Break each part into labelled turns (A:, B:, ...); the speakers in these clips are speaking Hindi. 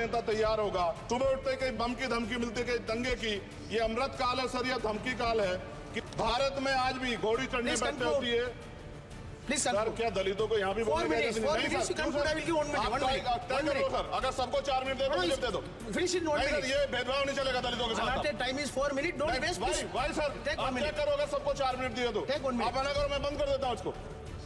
A: नेता तैयार होगा। सुबह उठते कहीं बम की धमकी मिलती, कहीं दंगे की। ये अमृत काल है सर, यह धमकी काल है कि भारत में आज भी घोड़ी चढ़नी बैठते होती है। सर क्या दलितों को यहाँ भी बोलने का नहीं? सर अगर सबको 4 मिनट दे दो, ये भेदभाव नहीं चलेगा दलितों के साथ।
B: Time is 4 minute, don't waste.
A: भाई सर आप क्या करोगे? सबको 4 मिनट दिए तो आप मना करो, मैं बंद कर देता हूँ इसको।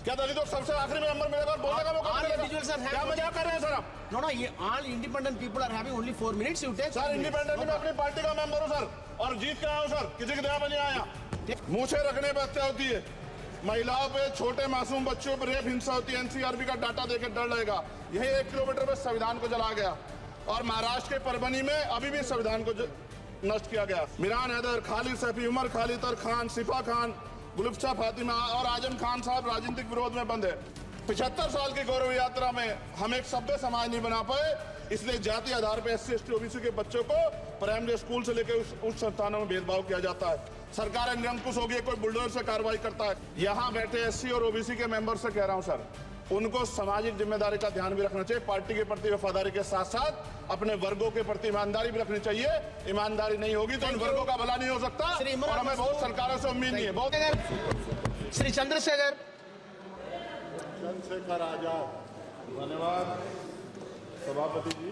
A: क्या दलितों सबसे आखिरी में नंबर मिलेगा, बोलने का मौका मिलेगा? क्या मजाक कर रहे हैं सर आप?
B: No, ये all independent people are having only 4 minutes. You take.
A: Sir independent मैं अपनी पार्टी का मेंबर हूँ सर, और जीत के आया हूँ सर, किसी की दया में नहीं आया। मूछे रखने पर हत्या होती है, महिलाओं पे, छोटे मासूम बच्चों पर रेप हिंसा होती है। एनसीआरबी का डाटा देकर डर लगेगा। यही 1 किलोमीटर में संविधान को जला गया, और महाराष्ट्र के परभनी में अभी भी संविधान को नष्ट किया गया। मिरान हैदर, खालिद सैफी, उमर खालिद खान, सिफा खान, गुलफ्शा फातिमा और आजम खान साहब राजनीतिक विरोध में बंद है। 75 साल की गौरव यात्रा में हम एक सभ्य समाज नहीं बना पाए, इसलिए जाति आधार पर SC ST OBC के बच्चों को प्राइमरी स्कूल से लेकर उच्च संस्थानों में भेदभाव किया जाता है। सरकार निरंकुश होगी, कोई बुलडोजर से कार्रवाई करता है। यहाँ बैठे SC और OBC के मेंबर से कह रहा हूँ सर, उनको सामाजिक जिम्मेदारी का ध्यान भी रखना चाहिए। पार्टी के प्रति वफादारी के साथ साथ अपने वर्गों के प्रति ईमानदारी भी रखनी चाहिए। ईमानदारी नहीं होगी तो इन वर्गों का भला नहीं हो सकता, और हमें बहुत सरकारों से उम्मीद नहीं है। बहुत
B: श्री चंद्रशेखर
A: आजाद, धन्यवाद सभापति जी।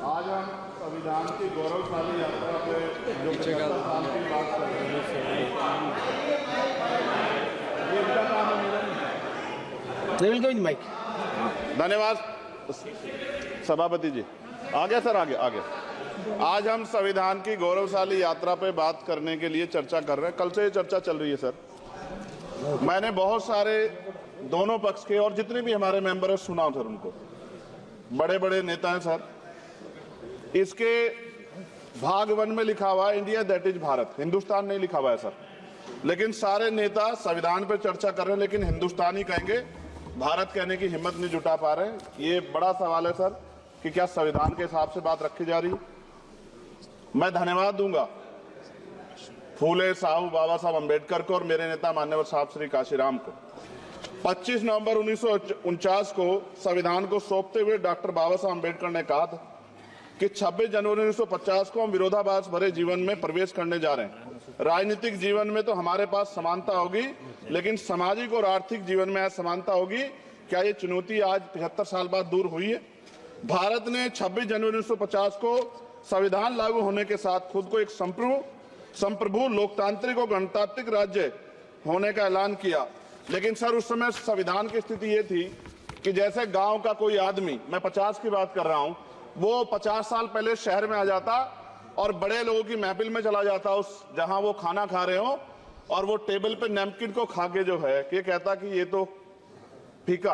A: आज हम संविधान की गौरवशाली यात्रा पे जो 75 साल की बात कर रहे हैं, ये इनका काम है। धन्यवाद सभापति जी। आगे सर, आगे। आज हम संविधान की गौरवशाली यात्रा पे बात करने के लिए चर्चा कर रहे हैं। कल से ये चर्चा चल रही है सर। मैंने बहुत सारे दोनों पक्ष के और जितने भी हमारे मेंबर हैं सुना सर, उनको बड़े बड़े नेता हैं सर। इसके भाग 1 में लिखा हुआ है India that is Bharat, Hindustan नहीं लिखा हुआ है सर। लेकिन सारे नेता संविधान पे चर्चा कर रहे हैं, लेकिन हिंदुस्तान ही कहेंगे, भारत कहने की हिम्मत नहीं जुटा पा रहे हैं। ये बड़ा सवाल है सर कि क्या संविधान के हिसाब से बात रखी जा रही है। मैं धन्यवाद दूंगा फूले साहू बाबा साहब अम्बेडकर को और मेरे नेता मान्यवर साहब श्री काशीराम को। 25 नवंबर 1949 को संविधान को सौंपते हुए डॉक्टर बाबा साहब अम्बेडकर ने कहा था कि 26 जनवरी 1950 को हम विरोधाभास भरे जीवन में प्रवेश करने जा रहे हैं। राजनीतिक जीवन में तो हमारे पास समानता होगी, लेकिन सामाजिक और आर्थिक जीवन में असमानता होगी। क्या ये चुनौती आज 75 साल बाद दूर हुई है? भारत ने 26 जनवरी 1950 को संविधान लागू होने के साथ खुद को एक संप्रभु लोकतांत्रिक और गणतांत्रिक राज्य होने का ऐलान किया। लेकिन सर उस समय संविधान की स्थिति ये थी कि जैसे गांव का कोई आदमी, मैं 50 की बात कर रहा हूं, वो 50 साल पहले शहर में आ जाता और बड़े लोगों की महफिल में चला जाता, उस जहां वो खाना खा रहे हो, और वो टेबल पे नैपकिन को खा के जो है कि कहता कि ये तो फीका,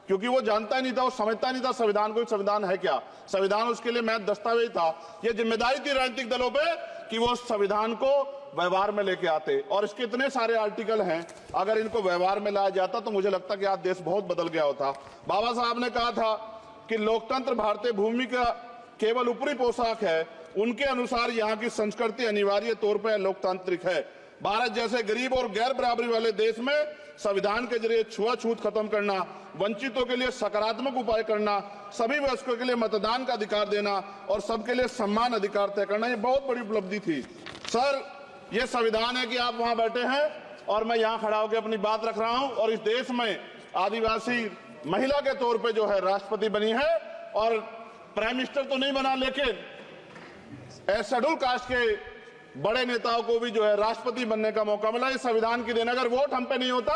A: क्योंकि वो जानता ही नहीं था, वो समझता नहीं था संविधान को, संविधान है क्या। संविधान उसके लिए महज दस्तावेज था। ये जिम्मेदारी थी राजनीतिक दलों पे कि वो संविधान को व्यवहार में लेके आते, और इसके इतने सारे आर्टिकल हैं, अगर इनको व्यवहार में लाया जाता तो मुझे लगता कि आज देश बहुत बदल गया होता। बाबा साहब ने कहा था कि लोकतंत्र भारतीय भूमि का केवल ऊपरी पोशाक है, उनके अनुसार यहाँ की संस्कृति अनिवार्य तौर पर लोकतांत्रिक है। भारत जैसे गरीब और गैर बराबरी वाले देश में संविधान के जरिए छुआछूत खत्म करना, वंचितों के लिए सकारात्मक उपाय करना, सभी वयस्कों के लिए मतदान का अधिकार देना और सबके लिए सम्मान अधिकार तय करना, ये बहुत बड़ी उपलब्धि थी सर। ये संविधान है कि आप वहां बैठे हैं और मैं यहाँ खड़ा होकर अपनी बात रख रहा हूं, और इस देश में आदिवासी महिला के तौर पे जो है राष्ट्रपति बनी है, और प्राइम मिनिस्टर तो नहीं बना, लेकिन शेड्यूल कास्ट के बड़े नेताओं को भी जो है राष्ट्रपति बनने का मौका मिला। इस संविधान की देन, अगर वोट हम पे नहीं होता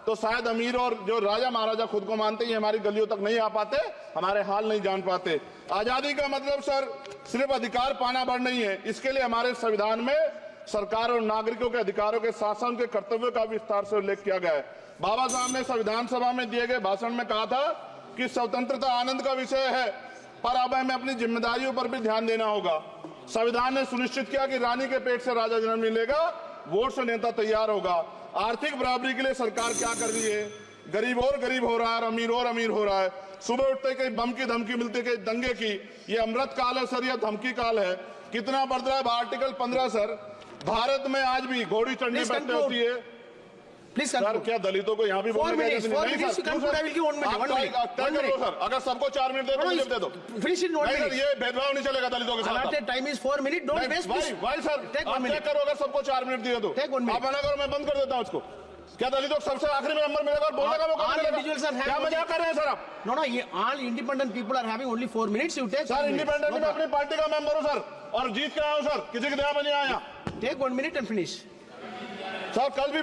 A: तो शायद अमीर और जो राजा महाराजा खुद को मानते हैं हमारी गलियों तक नहीं आ पाते, हमारे हाल नहीं जान पाते। आजादी का मतलब सर सिर्फ अधिकार पाना भर नहीं है, इसके लिए हमारे संविधान में सरकार और नागरिकों के अधिकारों के साथ साथ उनके कर्तव्यों का विस्तार से उल्लेख किया गया है। बाबा साहब ने संविधान सभा में दिए गए भाषण में कहा था कि स्वतंत्रता आनंद का विषय है, पर अब हमें अपनी जिम्मेदारियों पर भी ध्यान देना होगा। संविधान ने सुनिश्चित किया कि रानी के पेट से राजा जन्म नहीं लेगा, वोट से नेता तैयार होगा। आर्थिक बराबरी के लिए सरकार क्या कर रही है? गरीब और गरीब हो रहा है और अमीर और अमीर हो रहा है। सुबह उठते कहीं बम की धमकी मिलती, कहीं दंगे की। ये अमृत काल है सर, यह धमकी काल है। कितना बढ़ रहा है आर्टिकल 15 सर। भारत में आज भी घोड़ी चढ़नी बैठते होती है।
B: Please
A: sir
B: conclude.
A: क्या दलितों को यहाँ भी
B: 4
A: बोलने
B: minutes.
A: की
B: 4
A: नहीं,
B: minutes.
A: Sir,
B: You conclude. I will give 1 minute.
A: आप
B: 1 minute.
A: तय
B: 1
A: कर लो
B: minute.
A: सर, अगर सबको 4 मिनट दे तो मुझे दे दो।
B: Finish in 1
A: नहीं सर,
B: minute.
A: ये भेदभाव नहीं चलेगा दलितों के साथ।
B: Allotted time is 4 minutes. Don't waste.
A: भाई
B: Please.
A: भाई सर,
B: Take 1
A: आप तय
B: minute.
A: करो, अगर सबको 4 मिनट दिए तो
B: Take 1 minute.
A: आप मना करो, मैं बंद कर देता हूँ उसको। क्या दलितों को सबसे आखिरी में नंबर मिलेगा और बोलने का मौका
B: All
A: मिलेगा?
B: individuals are having
A: क्या
B: only-
A: मजाक कर रहे हैं सर आप?
B: No, no. All independent people are having only 4 minutes. You take.
A: Sir
B: 1 minute.
A: Independent
B: No
A: में
B: problem.
A: अपनी पार्टी का मेंबर हूँ सर, और जीत के आया हूँ सर, किसी के दया में नहीं आया।
B: Take 1 minute and finish.
A: Sir कल भी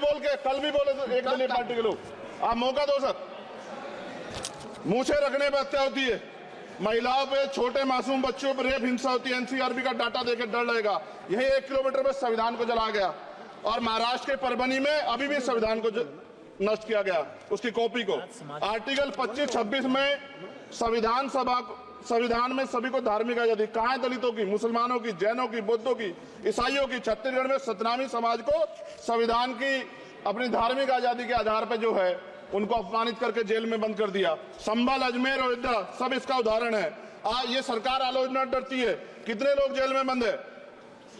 A: बोले तो एक दलीय पार्टी के लोग, आप मौका दो सर। मूछे रखने पर हत्या होती है, महिलाओं पे, छोटे मासूम बच्चों पर रेप हिंसा होती है। एनसीआरबी का डाटा देकर डर लगेगा। यही 1 किलोमीटर में संविधान को जलाया गया, और महाराष्ट्र के परभनी में अभी भी संविधान को नष्ट किया गया, उसकी कॉपी को। आर्टिकल 25-26 में संविधान में सभी को धार्मिक आजादी, कहाँ है दलितों की, मुसलमानों की, जैनों की, बौद्धों की, ईसाइयों की? छत्तीसगढ़ में सतनामी समाज को संविधान की अपनी धार्मिक आजादी के आधार पर जो है उनको अपमानित करके जेल में बंद कर दिया। संभल, अजमेर, अयोध्या सब इसका उदाहरण है। आज ये सरकार आलोचना डरती है। कितने लोग जेल में बंद है?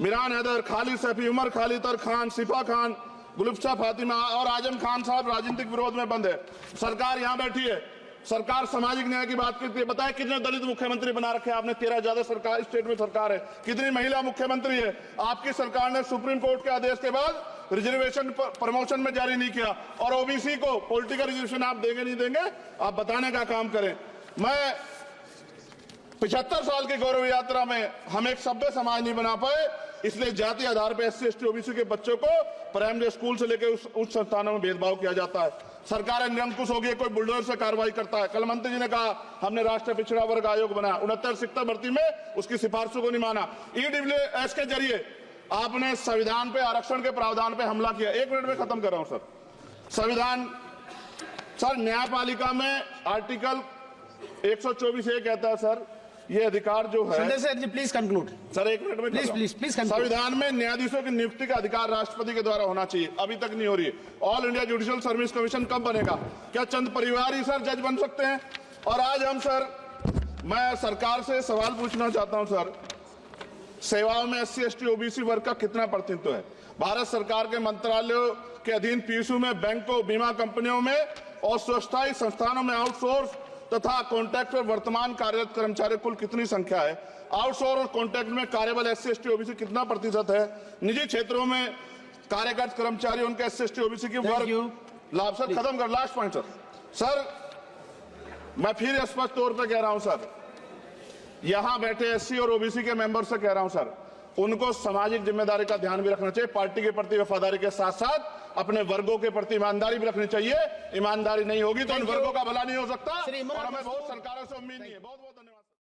A: मिरान हैदर, खालिद सैफी, उमर खालिद खान, सिफा खान, गुलफ्शा फातिमा और आजम खान साहब राजनीतिक विरोध में बंद है। सरकार यहाँ बैठी है, सरकार सामाजिक न्याय की बात करती है। बताए कितने दलित मुख्यमंत्री बना रखे हैं आपने? 13 ज्यादा सरकार स्टेट में सरकार है। कितनी महिला मुख्यमंत्री है? आपकी सरकार ने सुप्रीम कोर्ट के आदेश के बाद रिजर्वेशन प्रमोशन में जारी नहीं किया, और ओबीसी को पॉलिटिकल रिजर्वेशन आप देंगे नहीं देंगे, आप बताने का काम करें। मैं 75 साल की गौरव यात्रा में हम एक सभ्य समाज नहीं बना पाए, इसलिए जाति आधार पर SC ST OBC के बच्चों को प्राइमरी स्कूल से लेकर उच्च संस्थानों में भेदभाव किया जाता है। सरकार निरंकुश हो गई, कोई बुलडोजर से कार्रवाई करता है। कल मंत्री जी ने कहा हमने राष्ट्रीय पिछड़ा वर्ग आयोग बनाया, 69 शिक्षक भर्ती में उसकी सिफारिशों को नहीं माना। EWS के जरिए आपने संविधान पे, आरक्षण के प्रावधान पे हमला किया। 1 मिनट में खत्म कर रहा हूं सर। संविधान सर, न्यायपालिका में आर्टिकल 124 ये कहता है सर, ये अधिकार जो है।
B: Sunday sir, please conclude.
A: Sir 1 minute में
B: Please, please conclude.
A: संविधान में न्यायाधीशों की नियुक्ति का अधिकार राष्ट्रपति के द्वारा होना चाहिए, अभी तक नहीं हो रही है। All India judicial service commission कब बनेगा? क्या चंद परिवार ही सर जज बन सकते हैं? और आज हम सर, मैं सरकार से सवाल पूछना चाहता हूं सर, सेवाओं में SC ST OBC वर्ग का कितना प्रतिनिधित्व है? भारत सरकार के मंत्रालयों के अधीन PSU में, बैंकों, बीमा कंपनियों में और स्वच्छता संस्थानों में आउटसोर्स तथा कॉन्ट्रैक्ट पर वर्तमान कार्यरत कर्मचारी कुल कितनी संख्या है? आउटसोर्स और कॉन्ट्रैक्ट में कार्यबल SC ST OBC कितना प्रतिशत है? निजी क्षेत्रों में कार्यरत कर्मचारी, उनके SC ST OBC की वर्ग लाभ। सर खत्म कर, लास्ट पॉइंट सर, मैं फिर स्पष्ट तौर पर कह रहा हूं सर, यहां बैठे SC और OBC के मेंबर से कह रहा हूं सर, उनको सामाजिक जिम्मेदारी का ध्यान भी रखना चाहिए। पार्टी के प्रति वफादारी के साथ साथ अपने वर्गों के प्रति ईमानदारी भी रखनी चाहिए। ईमानदारी नहीं होगी तो इन वर्गों का भला नहीं हो सकता, और हमें बहुत सरकारों से उम्मीद नहीं है। बहुत बहुत धन्यवाद।